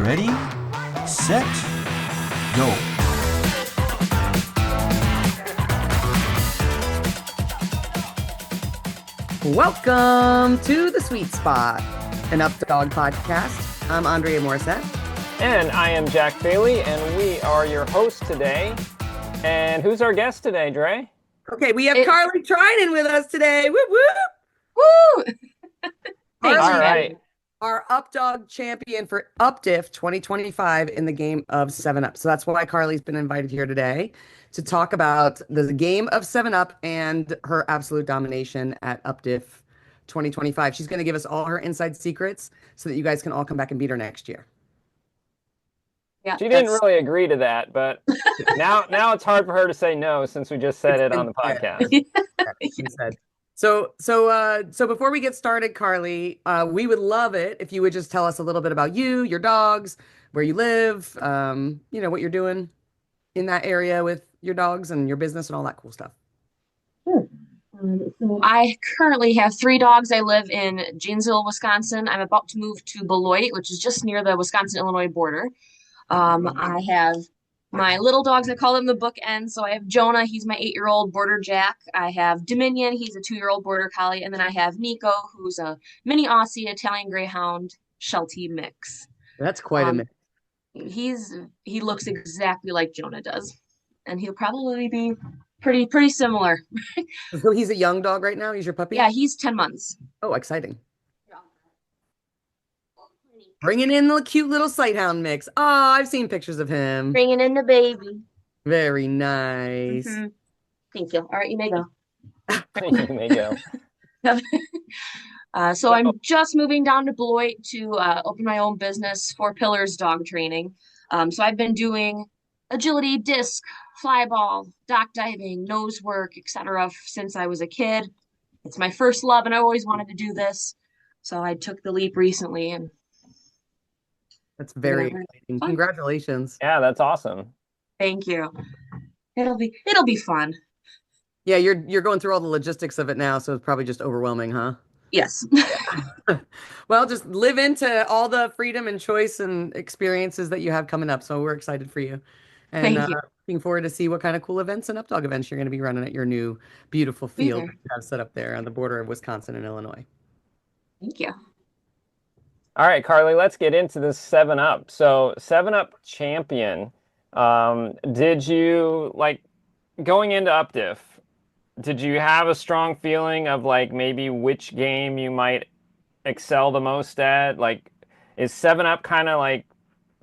Ready, set, go. Welcome to The Sweet Spot, an Up Dog podcast. I'm Andrea Morissette. And I am Jack Bailey, and we are your hosts today. And who's our guest today, Dre? Okay, we have Carly Treinen with us today. Whoop, whoop. Woo! Carly, All right. our Up Dog champion for UPDIF 2025 in the game of 7-Up. So that's why Carly's been invited here today to talk about the game of 7-Up and her absolute domination at UPDIF 2025. She's going to give us all her inside secrets so that you guys can all come back and beat her next year. Yeah, She didn't really agree to that, but now it's hard for her to say no since we just said it on the podcast. She said. So before we get started, Carly, we would love it if you would just tell us a little bit about you, your dogs, where you live, what you're doing in that area with your dogs and your business and all that cool stuff. Sure. So I currently have 3 dogs. I live in Janesville, Wisconsin. I'm about to move to Beloit, which is just near the Wisconsin-Illinois border. I have my little dogs, I call them the bookends. So I have Jonah, he's my 8-year-old border Jack. I have Dominion, he's a 2-year-old border collie. And then I have Nico, who's a mini Aussie Italian Greyhound Sheltie mix. That's quite a mix. He looks exactly like Jonah does. And he'll probably be pretty similar. So he's a young dog right now? He's your puppy? Yeah, he's 10 months. Oh, exciting. Bringing in the cute little sighthound mix. Oh, I've seen pictures of him. Bringing in the baby. Very nice. Mm-hmm. Thank you. All right, you may go. You may go. So I'm just moving down to Beloit to open my own business, 4 Pillars dog training. So I've been doing agility, disc, fly ball, dock diving, nose work, etc. since I was a kid. It's my first love, and I always wanted to do this. So I took the leap recently, and that's very exciting. Fun. Congratulations. Yeah, that's awesome. Thank you. It'll be fun. Yeah, you're going through all the logistics of it now, so it's probably just overwhelming, huh? Yes. Well, just live into all the freedom and choice and experiences that you have coming up. So we're excited for you. And Thank you. Looking forward to see what kind of cool events and updog events you're going to be running at your new beautiful field that you have set up there on the border of Wisconsin and Illinois. Thank you. All right, Carly, let's get into this 7-Up. So 7-Up champion, did you, going into UPDIF, did you have a strong feeling of maybe which game you might excel the most at? Is 7-Up kind of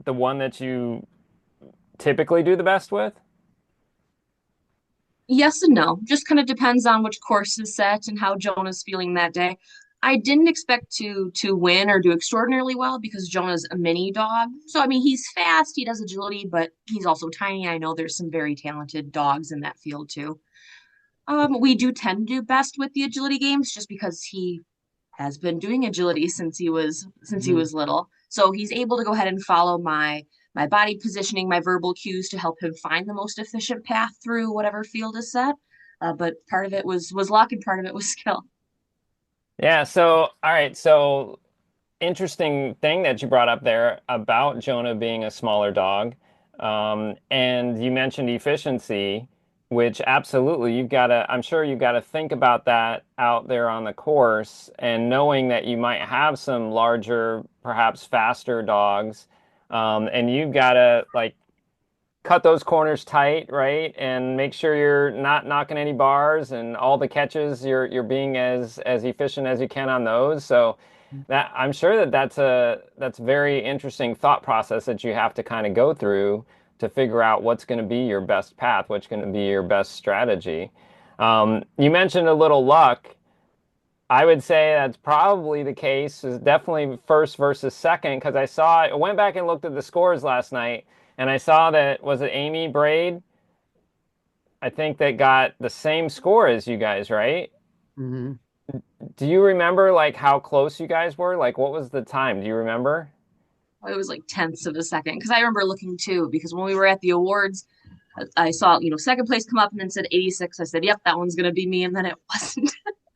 the one that you typically do the best with? Yes and no. Just kind of depends on which course is set and how Jonah's feeling that day. I didn't expect to win or do extraordinarily well because Jonah's a mini dog. So, I mean, he's fast, he does agility, but he's also tiny. I know there's some very talented dogs in that field too. We do tend to do best with the agility games just because he has been doing agility since he was little. So he's able to go ahead and follow my body positioning, my verbal cues to help him find the most efficient path through whatever field is set. But part of it was luck and part of it was skill. Yeah, so, all right, so interesting thing that you brought up there about Jonah being a smaller dog. And you mentioned efficiency, which absolutely I'm sure you've got to think about that out there on the course and knowing that you might have some larger, perhaps faster dogs. And you've got to cut those corners tight, right? And make sure you're not knocking any bars and all the catches, you're being as efficient as you can on those. So that I'm sure that's very interesting thought process that you have to kind of go through to figure out what's going to be your best path, what's going to be your best strategy. You mentioned a little luck. I would say that's probably the case, is definitely first versus second, because I went back and looked at the scores last night, and I saw that, was it Amy Braid? I think that got the same score as you guys, right? Mm-hmm. Do you remember how close you guys were? What was the time? Do you remember? It was tenths of a second because I remember looking too, because when we were at the awards, I saw, second place come up and then said 86. I said, yep, that one's going to be me. And then it wasn't.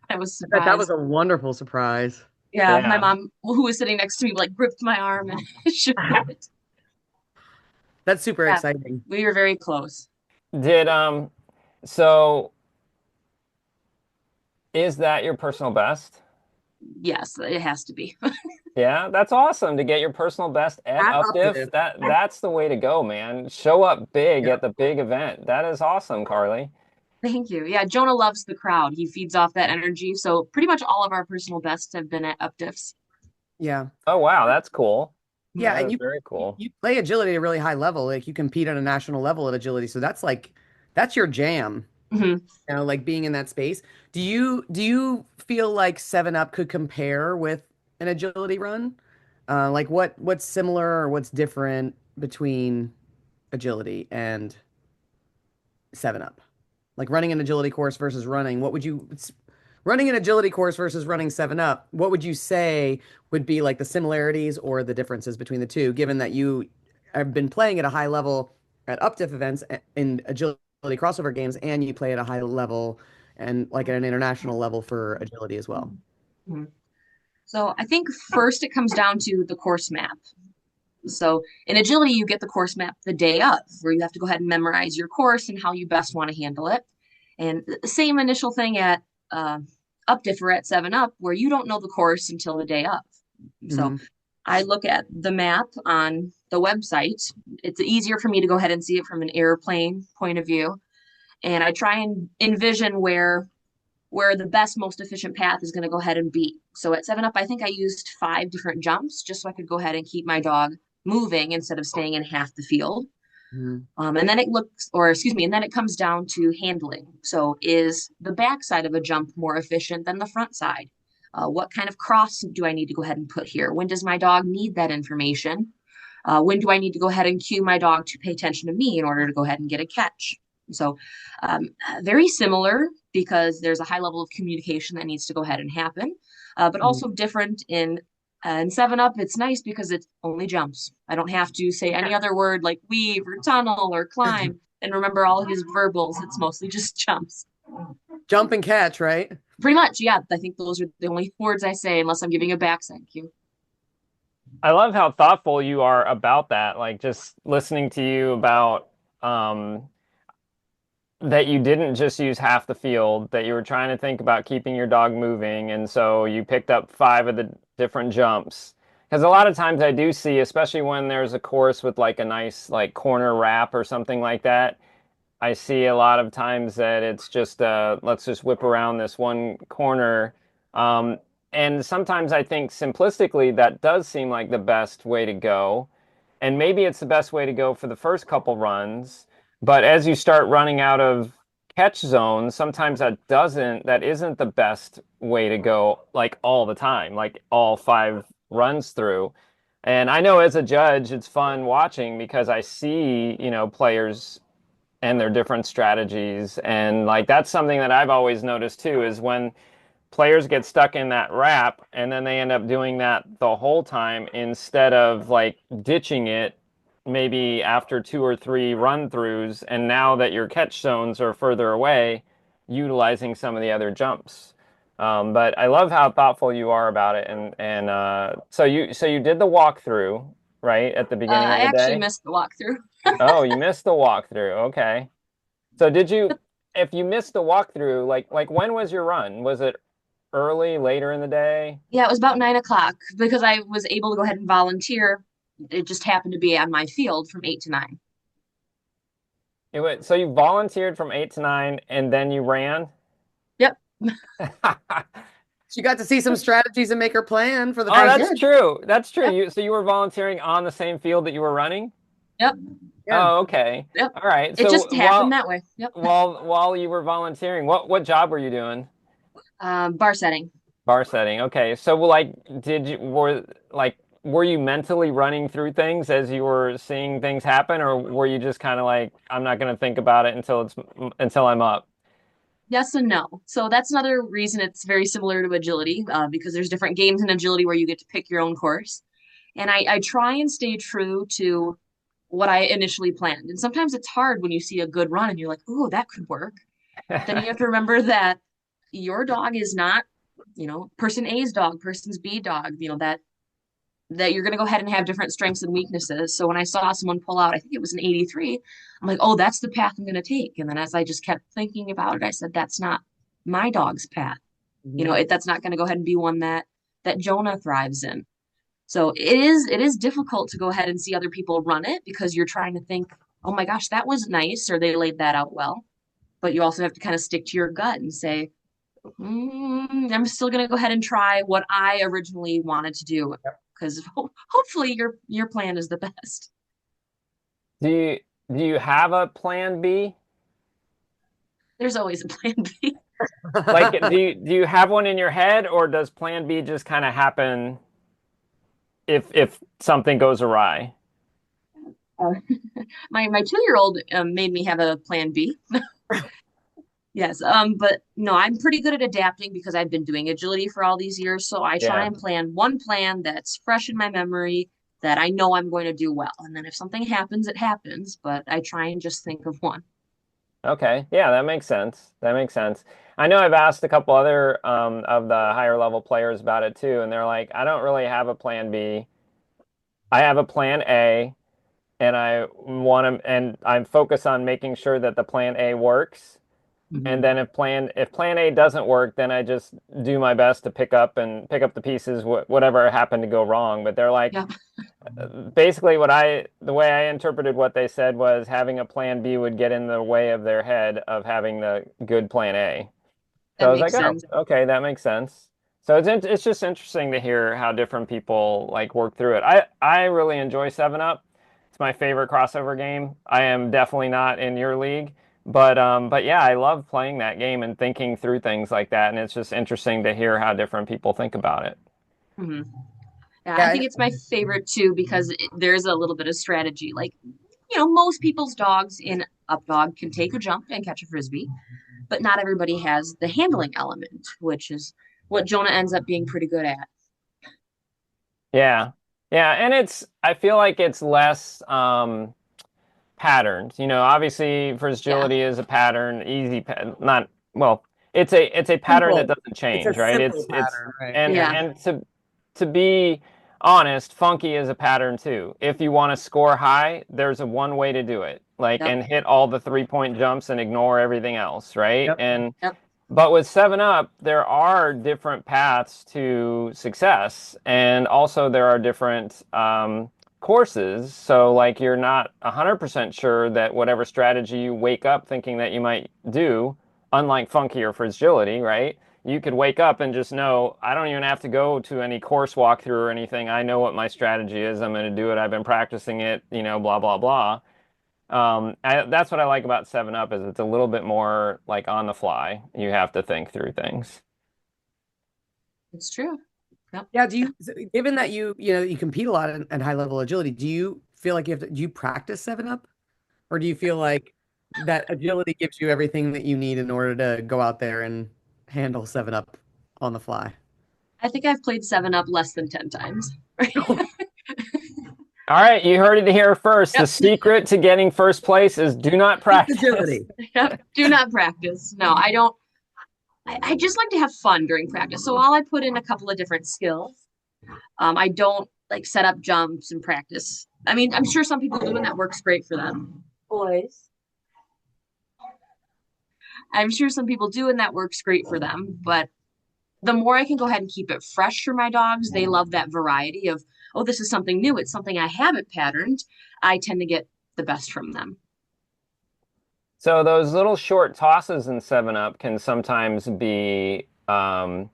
I was surprised. That was a wonderful surprise. Yeah, my mom, who was sitting next to me, gripped my arm and shook it. That's super Yeah, exciting. we were very close. Did so is that your personal best? Yes, it has to be. Yeah, that's awesome to get your personal best at At UpDiff. Updiv. That's the way to go, man. Show up big Yeah. at the big event. That is awesome, Carly. Thank you. Yeah, Jonah loves the crowd. He feeds off that energy. So pretty much all of our personal bests have been at UpDiffs. Yeah. Oh wow, that's cool. Yeah, That and is very cool. you play agility at a really high level. Like you compete at a national level at agility. So that's your jam, Hmm. like being in that space. Do you feel like 7 Up could compare with an agility run? Like what's similar or what's different between agility and 7 Up? Like running an agility course versus running an agility course versus running 7 Up, what would you say would be like the similarities or the differences between the two, given that you have been playing at a high level at UpDiff events in agility crossover games, and you play at a high level and like at an international level for agility as well? Hmm. So I think first it comes down to the course map. So in agility, you get the course map the day of, where you have to go ahead and memorize your course and how you best want to handle it. And the same initial thing at uh, UpDiff or at 7 Up, where you don't know the course until the day of. So Hmm. I look at the map on the website. It's easier for me to go ahead and see it from an airplane point of view. And I try and envision where the best, most efficient path is going to go ahead and be. So at 7 Up, I think I used 5 different jumps just so I could go ahead and keep my dog moving instead of staying in half the field. Hmm. And then it looks, or excuse me, and then it comes down to handling. So is the back side of a jump more efficient than the front side? What kind of cross do I need to go ahead and put here? When does my dog need that information? When do I need to go ahead and cue my dog to pay attention to me in order to go ahead and get a catch? So, um, very similar because there's a high level of communication that needs to go ahead and happen, but also different in 7 Up. It's nice because it's only jumps. I don't have to say any other word like weave or tunnel or climb and remember all his verbals. It's mostly just jumps. Jump and catch, right? Pretty much, yeah. I think those are the only words I say unless I'm giving a backside cue. I love how thoughtful you are about that. Like just listening to you about um that you didn't just use half the field, that you were trying to think about keeping your dog moving, and so you picked up 5 of the different jumps. Because a lot of times I do see, especially when there's a course with like a nice like corner wrap or something like that, I see a lot of times that it's just let's just whip around this one corner. Um, and sometimes I think simplistically that does seem like the best way to go. And maybe it's the best way to go for the first couple runs. But as you start running out of catch zones, sometimes that isn't the best way to go like all the time, like all 5 runs through. And I know as a judge, it's fun watching because I see, players and their different strategies. And like that's something that I've always noticed too is when players get stuck in that wrap and then they end up doing that the whole time instead of like ditching it maybe after 2 or 3 run throughs, and now that your catch zones are further away, utilizing some of the other jumps. But I love how thoughtful you are about it, and so you did the walkthrough right at the beginning I of the actually day. missed the walkthrough. Oh, you missed the walkthrough. Okay. So if you missed the walkthrough, like when was your run? Was it early, later in the day? Yeah, it was about 9 o'clock because I was able to go ahead and volunteer. It just happened to be on my field from 8 to 9. So you volunteered from 8 to 9 and then you ran? Yep. She got to see some strategies and make her plan for the Oh, first. that's true. That's true. Yep. So you were volunteering on the same field that you were running? Yep. Yeah. Oh, okay. Yep. All right. It So just happened that way. Yep. while you were volunteering, what job were you doing? Bar setting. Bar setting. Okay. So like were you mentally running through things as you were seeing things happen, or were you just kind of like, I'm not going to think about it until I'm up? Yes and no. So that's another reason it's very similar to agility because there's different games in agility where you get to pick your own course. And I try and stay true to what I initially planned. And sometimes it's hard when you see a good run and you're like, oh, that could work. But then you have to remember that your dog is not, person A's dog, person's B dog, that that you're going to go ahead and have different strengths and weaknesses. So when I saw someone pull out, I think it was an 83, I'm like, oh, that's the path I'm going to take. And then as I just kept thinking about it, I said, that's not my dog's path. You know, that's not going to go ahead and be one that Jonah thrives in. So it is difficult to go ahead and see other people run it because you're trying to think, oh my gosh, that was nice, or they laid that out well. But you also have to kind of stick to your gut and say, I'm still going to go ahead and try what I originally wanted to do because hopefully your plan is the best. Do you have a plan B? There's always a plan B. Like, do you have one in your head, or does plan B just kind of happen if something goes awry? My 2-year-old made me have a plan B. Yes, but no, I'm pretty good at adapting because I've been doing agility for all these years. So I try Yeah. and plan one plan that's fresh in my memory that I know I'm going to do well. And then if something happens, it happens, but I try and just think of one. Okay. Yeah, that makes sense. That makes sense. I know I've asked a couple other of the higher level players about it too, and they're like, I don't really have a plan B. I have a plan A, and I'm focused on making sure that the plan A works. And then if plan A doesn't work, then I just do my best to pick up the pieces, whatever happened to go wrong. But they're like, Yeah, basically the way I interpreted what they said was having a plan B would get in the way of their head of having the good plan A. So that I was makes like, sense. oh, okay, that makes sense. So it's just interesting to hear how different people like work through it. I really enjoy 7 Up. It's my favorite crossover game. I am definitely not in your league, but yeah, I love playing that game and thinking through things like that, and it's just interesting to hear how different people think about it. hmm Yeah, I Yeah, think it's my favorite too because there's a little bit of strategy. Like, most people's dogs in Up Dog can take a jump and catch a frisbee, but not everybody has the handling element, which is what Jonah ends up being pretty good at. Yeah. Yeah, and I feel like it's less patterned. Obviously Yeah, fragility is a pattern, not well, it's a pattern that simple. doesn't It's a change, right? simple It's pattern, right? and Yeah. yeah, and to be honest, funky is a pattern too. If you want to score high, there's a one way to do it. Like yep, and hit all the 3-point jumps and ignore everything else, right? Yep. And yep, but with 7 Up, there are different paths to success, and also there are different courses. So, like, you're not 100% sure that whatever strategy you wake up thinking that you might do, unlike Funky or Fragility, right? You could wake up and just know, I don't even have to go to any course walkthrough or anything. I know what my strategy is. I'm going to do it. I've been practicing it, blah, blah, blah. That's what I like about 7 Up is it's a little bit more like on the fly. You have to think through things. it's true. Yep. Yeah. Given that you compete a lot at high level agility, do you feel like do you practice 7 Up? Or do you feel like that agility gives you everything that you need in order to go out there and handle 7 Up on the fly? I think I've played 7 Up less than 10 times. All right, you heard it here first. The Yep. secret to getting first place is do not practice. Agility. Yep. Do not practice. No, I don't. I just like to have fun during practice. So while I put in a couple of different skills, I don't like set up jumps and practice. I mean, I'm sure some people do, and that works great for them. Boys. I'm sure some people do, and that works great for them. But the more I can go ahead and keep it fresh for my dogs, they love that variety of, oh, this is something new. It's something I haven't patterned. I tend to get the best from them. So those little short tosses in 7 Up can sometimes be a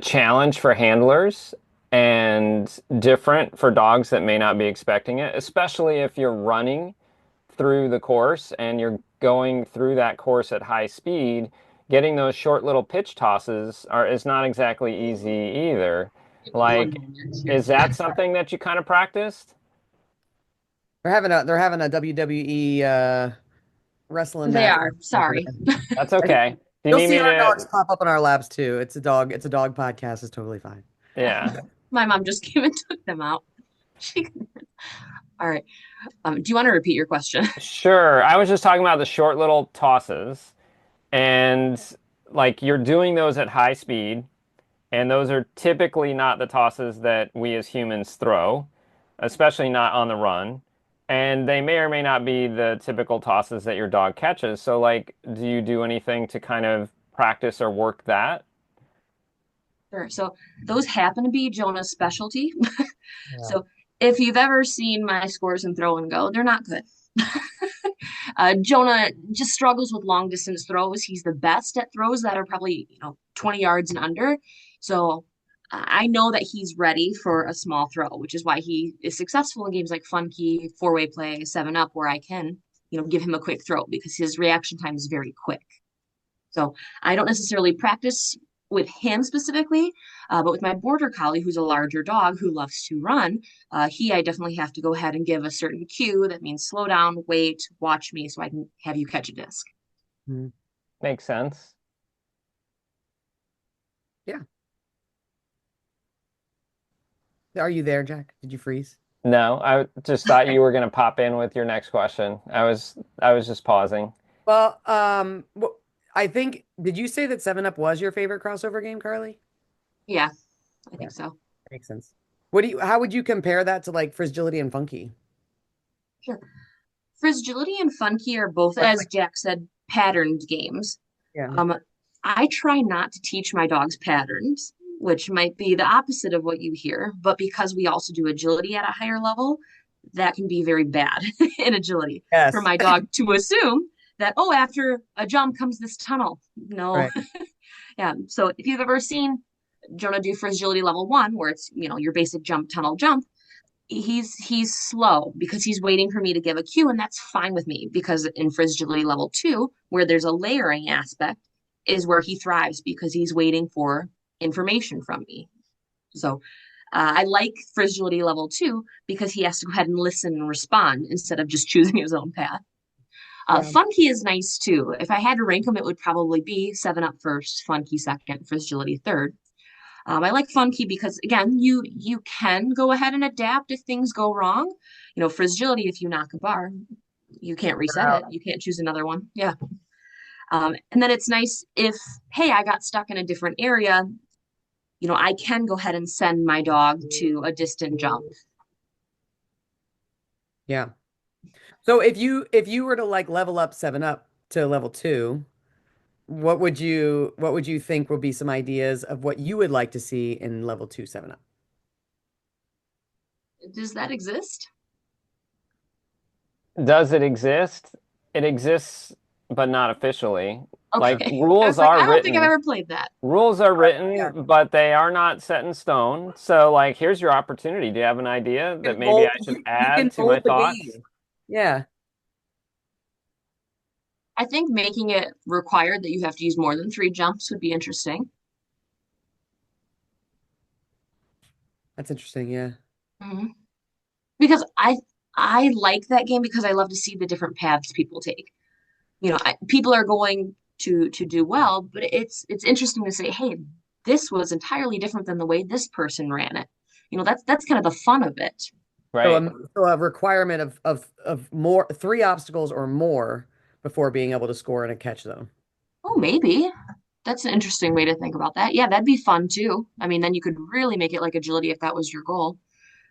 challenge for handlers and different for dogs that may not be expecting it, especially if you're running through the course and you're going through that course at high speed. Getting those short little pitch tosses is not exactly easy either. One Like, moment here. is that something that you kind of practiced? They're having a WWE wrestling They match. are. Sorry. That's okay. Do you You'll need see me our dogs to? pop up in our labs too. It's a dog podcast. It's totally fine. Yeah. My mom just came and took them out. She, all right. Do you want to repeat your question? Sure. I was just talking about the short little tosses, and like you're doing those at high speed, And those are typically not the tosses that we as humans throw, especially not on the run. And they may or may not be the typical tosses that your dog catches. So, like, do you do anything to kind of practice or work that? Sure. So those happen to be Jonah's specialty. Yeah. So if you've ever seen my scores in throw and go, they're not good. Jonah just struggles with long distance throws. He's the best at throws that are probably, 20 yards and under. So I know that he's ready for a small throw, which is why he is successful in games like Fun Key, four-way play, 7 Up, where I can, give him a quick throw because his reaction time is very quick. So I don't necessarily practice with him specifically, but with my border collie, who's a larger dog who loves to run, I definitely have to go ahead and give a certain cue. That means slow down, wait, watch me, so I can have you catch a disc. Mhm. Makes sense. Yeah. Are you there, Jack? Did you freeze? No, I just thought you were going to pop in with your next question. I was just pausing. Well, I think, did you say that 7 Up was your favorite crossover game, Carly? Yeah, I Yeah. think so. Makes sense. How would you compare that to like Frizzagility and Funky? Sure. Frizzagility and Funky are both, That's as like, Jack said, patterned games. yeah. I try not to teach my dogs patterns, which might be the opposite of what you hear, but because we also do agility at a higher level, that can be very bad in agility for Yes. my dog to assume that, oh, after a jump comes this tunnel. No. Right. Yeah. So if you've ever seen Jonah do for agility level 1, where it's, your basic jump, tunnel, jump, he's slow because he's waiting for me to give a cue, and that's fine with me because in Frizzagility level 2, where there's a layering aspect, is where he thrives because he's waiting for information from me. So I like Frizzagility level 2 because he has to go ahead and listen and respond instead of just choosing his own path. Yeah. Funky is nice too. If I had to rank them, it would probably be 7 Up first, Funky second, Frizzagility third. I like Funky because again, you can go ahead and adapt if things go wrong. Frizzagility, if you knock a bar, you can't reset it. You can't choose another one. Yeah. And then it's nice if, hey, I got stuck in a different area, I can go ahead and send my dog to a distant jump. Yeah. So if you were to like level up 7 Up to level 2, what would you think would be some ideas of what you would like to see in level 2 7 Up? Does that exist? Does it exist? It exists, but not officially. Like Okay. I rules was like, are I don't think I've written. ever played that. Rules are Yeah. written, but they are not set in stone. So, like, here's your opportunity. Do you have an idea that maybe I should You add can to my mold the thoughts? game. Yeah. I think making it required that you have to use more than 3 jumps would be interesting. That's interesting. Yeah. Mhm. Because I like that game because I love to see the different paths people take. People are going to do well, but it's interesting to say, hey, this was entirely different than the way this person ran it. That's kind of the fun of it. So Right. a requirement of more 3 obstacles or more before being able to score in a catch zone. Oh, maybe. That's an interesting way to think about that. Yeah, that'd be fun too. I mean, then you could really make it like agility if that was your goal.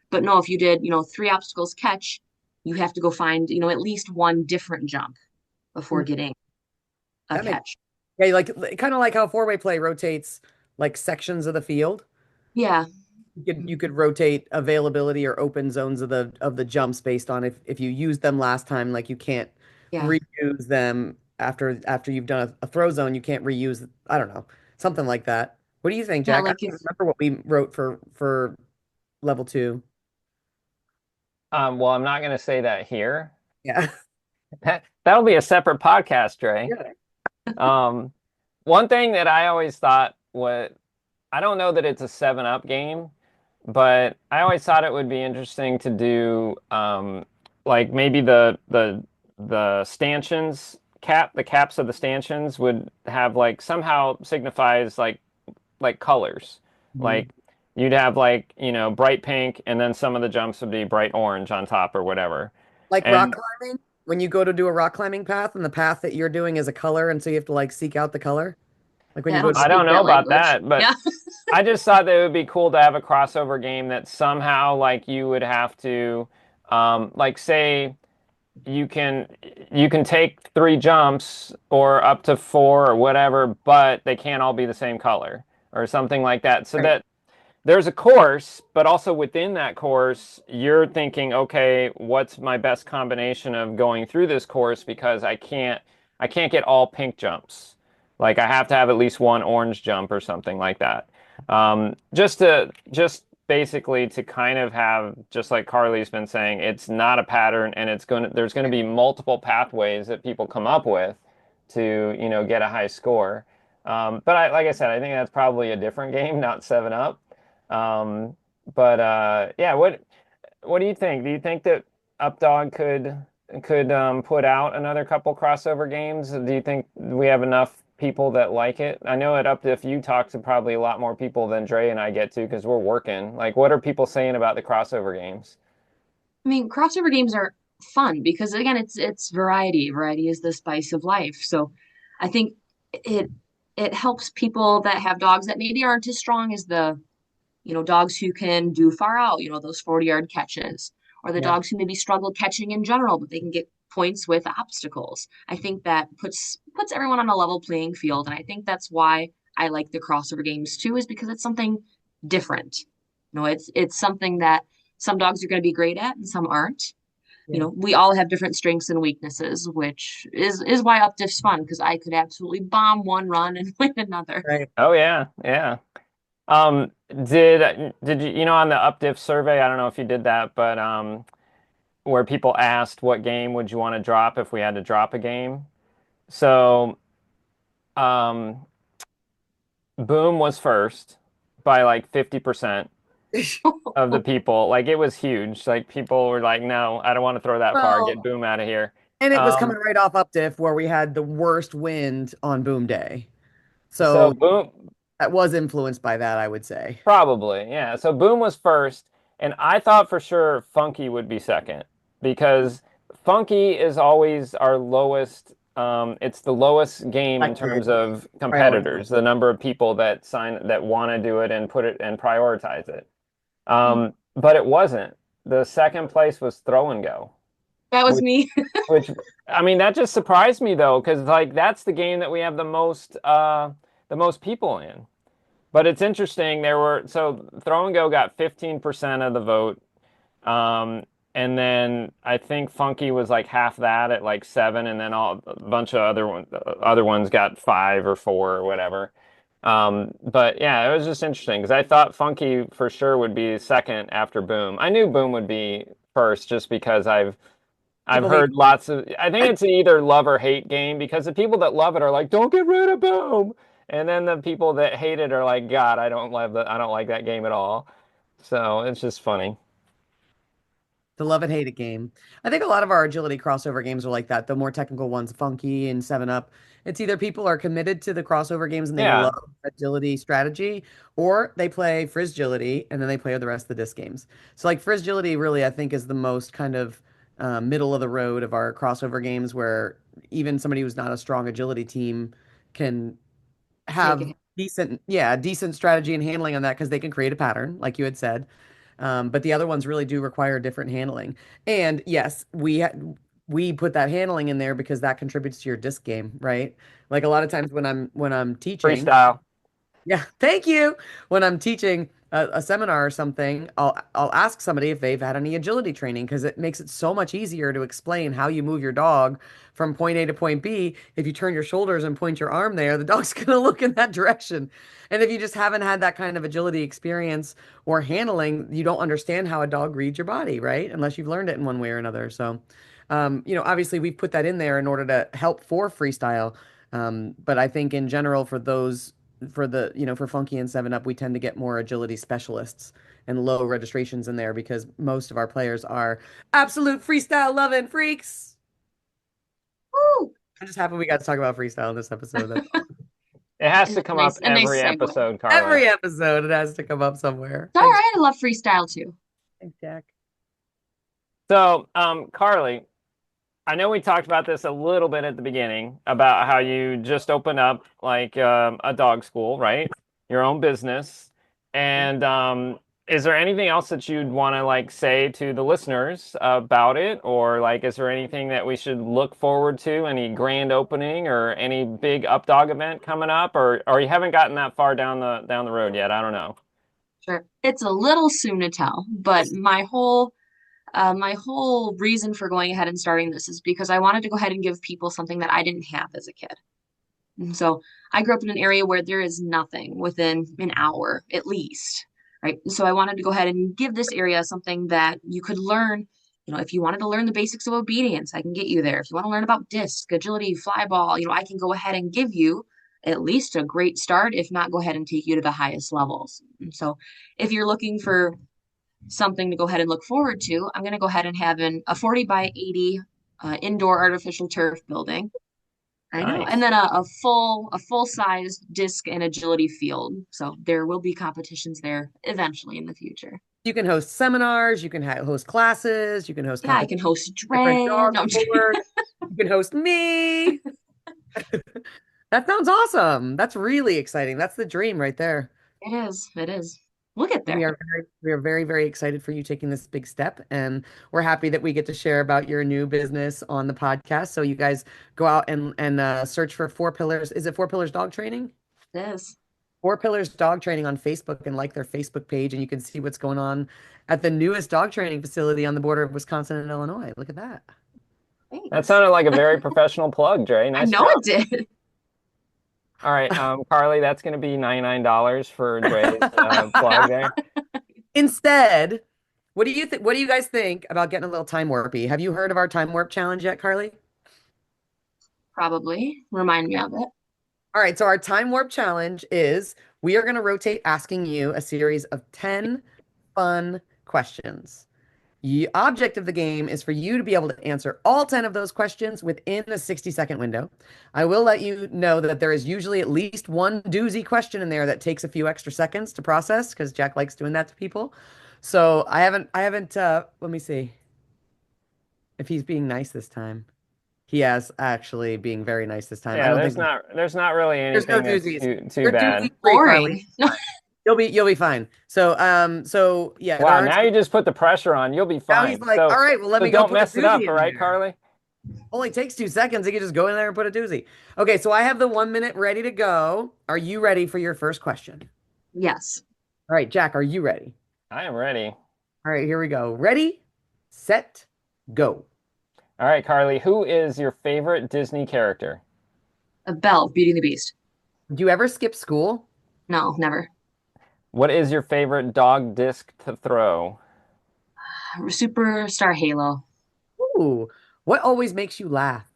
But no, if you did, 3 obstacles catch, you have to go find, at least one different jump before Mm, getting a That makes catch. Yeah, like kind of like how 4-way play rotates like sections of the field. Yeah, You could rotate availability or open zones of the jumps based on if you used them last time, like you can't yeah. reuse them after you've done a throw zone, you can't reuse, I don't know, something like that. What do you think, Yeah, Jack? I like don't if remember what we wrote for level 2. Well, I'm not going to say that here. Yeah. That'll be a separate podcast, Dre. Yeah. Um, One thing that I always thought I don't know that it's a 7 Up game, but I always thought it would be interesting to do like maybe the stanchions the caps of the stanchions would have like somehow signifies like colors. Mhm. Like you'd have like, bright pink and then some of the jumps would be bright orange on top or whatever. Like rock And climbing, when you go to do a rock climbing path and the path that you're doing is a color, and so you have to like seek out the color. Like when yeah, you I go don't to, I don't speak know that about language. that, but Yeah. I just thought that it would be cool to have a crossover game that somehow like you would have to like say you can take 3 jumps or up to 4 or whatever, but they can't all be the same color or something like that. So Right. that there's a course, but also within that course, you're thinking, okay, what's my best combination of going through this course because I can't get all pink jumps. Like I have to have at least one orange jump or something like that. Just basically to kind of have, just like Carly's been saying, it's not a pattern and there's going to be multiple pathways that people come up with to, get a high score. But like I said, I think that's probably a different game, not 7 Up. Um, but yeah, what do you think? Do you think that Updog could put out another couple crossover games? Do you think we have enough people that like it? I know at Updiff you talk to probably a lot more people than Dre and I get to because we're working. Like, what are people saying about the crossover games? I mean, crossover games are fun because again, it's variety. Variety is the spice of life. So I think it it helps people that have dogs that maybe aren't as strong as the, dogs who can do far out, those 40-yard catches, or the Yeah. dogs who maybe struggle catching in general, but they can get points with obstacles. I think that puts everyone on a level playing field, and I think that's why I like the crossover games too, is because it's something different. It's something that some dogs are going to be great at and some aren't. Yeah. We all have different strengths and weaknesses, which is why UpDiff's fun because I could absolutely bomb one run and win another. Right. Oh yeah, yeah. Did you on the Updiff survey? I don't know if you did that, but where people asked what game would you want to drop if we had to drop a game. So, um, Boom was first by like 50% of the people. Like it was huge. Like people were like, "No, I don't want to throw that far. Get Well, Boom out of here." and it was Um, coming right off Updiff where we had the worst wind on Boom Day. so So Boom, that was influenced by that, I would say. probably, yeah. So Boom was first, and I thought for sure Funky would be second because Funky is always our lowest. It's the lowest game in terms Selected of priority. competitors, the number of people that want to do it and put it and prioritize it. But it wasn't. The second place was Throw and Go, That was which me. which I mean that just surprised me though, because like that's the game that we have the most people in. But it's interesting. So Throw and Go got 15% of the vote. Um, and then I think Funky was like half that at like 7, and then a bunch of other ones got 5 or 4 or whatever. But yeah, it was just interesting because I thought Funky for sure would be second after Boom. I knew Boom would be first just because I've People hate. heard lots of. I think it's an either love or hate game because the people that love it are like, "Don't get rid of Boom," and then the people that hate it are like, "God, I don't like that game at all." So it's just funny. The love and hate it game. I think a lot of our agility crossover games are like that. The more technical ones, Funky and 7 Up. It's either people are committed to the crossover games and they Yeah, love agility strategy, or they play Frizzagility and then they play the rest of the disc games. So like Frizzagility really, I think, is the most kind of middle of the road of our crossover games where even somebody who's not a strong agility team can Make have it. decent strategy and handling on that because they can create a pattern, like you had said. But the other ones really do require different handling. And yes, we put that handling in there because that contributes to your disc game, right? Like a lot of times when I'm teaching, freestyle. yeah, thank you. When I'm teaching a seminar or something, I'll ask somebody if they've had any agility training because it makes it so much easier to explain how you move your dog from point A to point B. If you turn your shoulders and point your arm there, the dog's going to look in that direction. And if you just haven't had that kind of agility experience or handling, you don't understand how a dog reads your body, right? Unless you've learned it in one way or another. So, obviously we've put that in there in order to help for freestyle. But I think in general for Funky and 7 Up, we tend to get more agility specialists and low registrations in there because most of our players are absolute freestyle loving freaks. Woo! I'm just happy we got to talk about freestyle in this episode. That's all. It has to come up A nice every segue. episode, Carly. Every episode, it has to come up somewhere. It's all Thanks, right. I love freestyle too. thanks, Jack. So, Carly, I know we talked about this a little bit at the beginning about how you just opened up like a dog school, right? Your own business. And is there anything else that you'd want to like say to the listeners about it, or like, is there anything that we should look forward to? Any grand opening or any big Updog event coming up, or you haven't gotten that far down the road yet? I don't know. Sure. It's a little soon to tell, but my whole reason for going ahead and starting this is because I wanted to go ahead and give people something that I didn't have as a kid. And so I grew up in an area where there is nothing within an hour at least, right? So I wanted to go ahead and give this area something that you could learn. If you wanted to learn the basics of obedience, I can get you there. If you want to learn about disc, agility, fly ball, I can go ahead and give you at least a great start, if not go ahead and take you to the highest levels. And so if you're looking for something to go ahead and look forward to, I'm going to go ahead and have a 40 by 80 indoor artificial turf building. I know. Nice. And then a full size disc and agility field. So there will be competitions there eventually in the future. You can host seminars, you can host classes, you can host Yeah, I can host different Dre. dog No, I'm just board, you can host me. That sounds awesome. That's really exciting. That's the dream right there. It is. It is. We'll get We there. are very, very excited for you taking this big step, and we're happy that we get to share about your new business on the podcast. So you guys go out and search for Four Pillars. Is it Four Pillars Dog Training? It is. Four Pillars Dog Training on Facebook, and like their Facebook page, and you can see what's going on at the newest dog training facility on the border of Wisconsin and Illinois. Look at that. Thanks. That sounded like a very professional plug, Dre. I Nice know job. it did. All right, Carly, that's going to be $99 for Dre's plug there. Instead, what do you think? What do you guys think about getting a little time warpy? Have you heard of our time warp challenge yet, Carly? Probably. Remind me of it. All right, so our time warp challenge is we are going to rotate asking you a series of 10 fun questions. The object of the game is for you to be able to answer all 10 of those questions within a 60-second window. I will let you know that there is usually at least one doozy question in there that takes a few extra seconds to process because Jack likes doing that to people. So I haven't, let me see if he's being nice this time. He has actually being very nice this time. I Yeah, don't there's think not really there's no anything that's doozies. too You're bad. doozy-free, Carly. Boring. You'll be fine. So yeah. Wow, now you just put the pressure on. You'll be Now fine. he's like, So, all right, well, let so me go don't put a mess it up, doozy in all right, there. Carly? Only takes 2 seconds. He can just go in there and put a doozy. Okay, so I have the 1 minute ready to go. Are you ready for your first question? Yes. All right, Jack, are you ready? I am ready. All right, here we go. Ready, set, go. All right, Carly, who is your favorite Disney character? Belle, Beauty and the Beast. Do you ever skip school? No, never. What is your favorite dog disc to throw? Superstar Halo. Ooh, what always makes you laugh?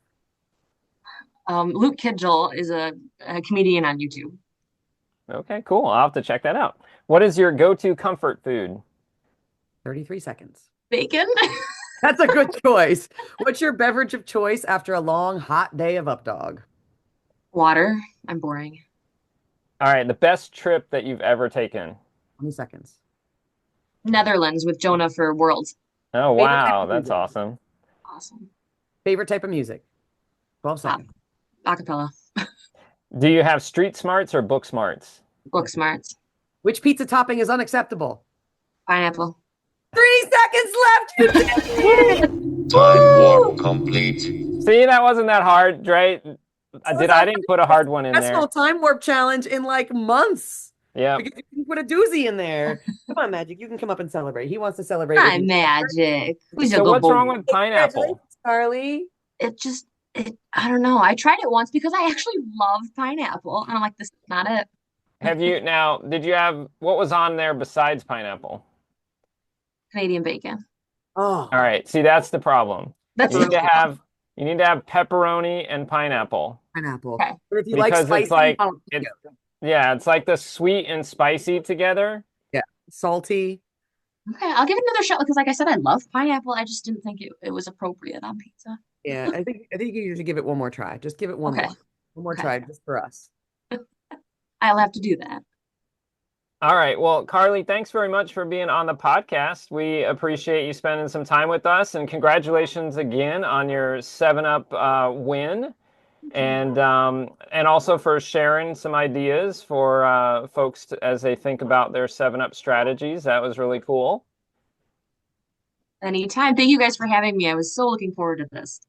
Luke Kidgel is a comedian on YouTube. Okay, cool. I'll have to check that out. What is your go-to comfort food? 33 seconds. Bacon. That's a good choice. What's your beverage of choice after a long, hot day of Updog? Water. I'm boring. All right, the best trip that you've ever taken. 20 seconds. Netherlands with Jonah for Worlds. Oh, Favorite type wow, of that's music? awesome. Awesome. Favorite type of music? 12 seconds. Acapella. Do you have street smarts or book smarts? Book smarts. Which pizza topping is unacceptable? Pineapple. 3 seconds left. You did it! Time warp complete. See, that wasn't that hard, Dre. I didn't put a hard one in there. National time warp challenge in like months. Yeah. Because you can put a doozy in there. Come on, Magic. You can come up and celebrate. He wants to celebrate. with Hi, you. Magic. So what's wrong with pineapple? Congratulations, Carly. I don't know. I tried it once because I actually love pineapple. And I'm like, this is not it. What was on there besides pineapple? Canadian bacon. Oh, All right. See, that's the problem. That's You need to have pepperoni and pineapple. pineapple. Okay. But if you like Because spicy, it's like oh, yeah, it's like the sweet and spicy together. salty. Okay, I'll give it another shot because, like I said, I love pineapple. I just didn't think it was appropriate on pizza. Yeah, I think you should give it one more try. Just give it one Okay. more. One more Okay. try just for us. I'll have to do that. All right. Well, Carly, thanks very much for being on the podcast. We appreciate you spending some time with us, and congratulations again on your 7-Up win. And also for sharing some ideas for folks as they think about their 7-Up strategies. That was really cool. Anytime. Thank you guys for having me. I was so looking forward to this.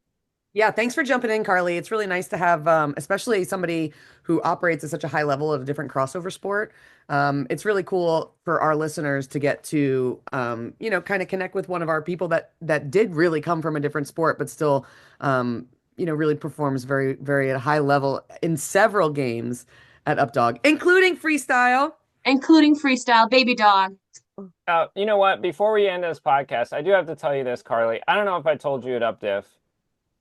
Yeah, thanks for jumping in, Carly. It's really nice to have, especially somebody who operates at such a high level at a different crossover sport. It's really cool for our listeners to get to, kind of connect with one of our people that did really come from a different sport, but still, really performs very, very at a high level in several games at Updog, including freestyle. Including freestyle, baby dog. You know what? Before we end this podcast, I do have to tell you this, Carly. I don't know if I told you at UpDiff.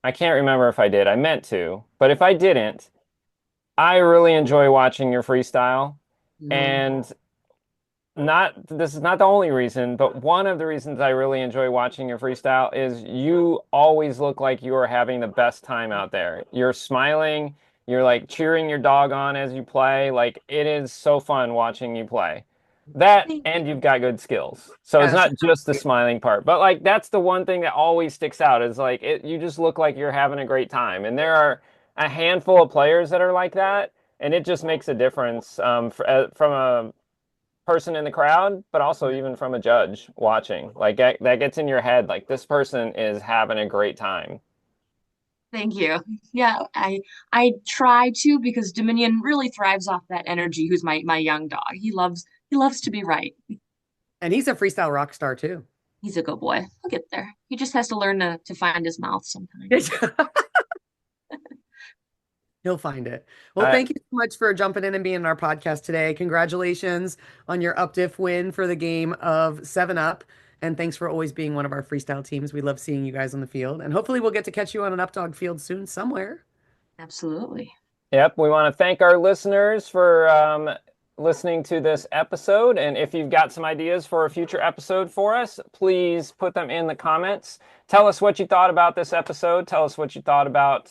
I can't remember if I did. I meant to, but if I didn't, I really enjoy watching your freestyle. And this is not the only reason, but one of the reasons I really enjoy watching your freestyle is you always look like you are having the best time out there. You're smiling, you're like cheering your dog on as you play. Like it is so fun watching you play. That and you've got good skills. So it's not just the smiling part, but like that's the one thing that always sticks out is like you just look like you're having a great time. And there are a handful of players that are like that, and it just makes a difference from a person in the crowd, but also even from a judge watching. Like that gets in your head like this person is having a great time. Thank you. Yeah, I try to because Dominion really thrives off that energy. Who's my young dog? He loves to be right. And he's a freestyle rock star too. He's a good boy. He'll get there. He just has to learn to find his mouth sometimes. He'll find it. Well, thank you so much for jumping in and being on our podcast today. Congratulations on your UpDiff win for the game of 7-Up. And thanks for always being one of our freestyle teams. We love seeing you guys on the field. And hopefully we'll get to catch you on an Updog field soon somewhere. Absolutely. Yep. We want to thank our listeners for listening to this episode. And if you've got some ideas for a future episode for us, please put them in the comments. Tell us what you thought about this episode. Tell us what you thought about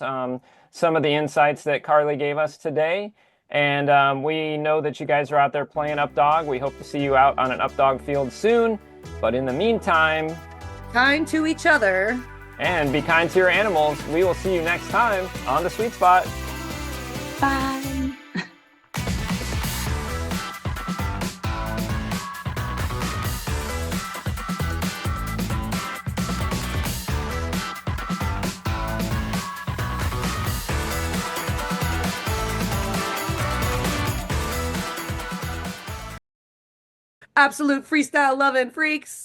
some of the insights that Carly gave us today. And we know that you guys are out there playing Updog. We hope to see you out on an Updog field soon. But in the meantime, kind to each other. And be kind to your animals. We will see you next time on The Sweet Spot. Bye. Absolute freestyle loving freaks.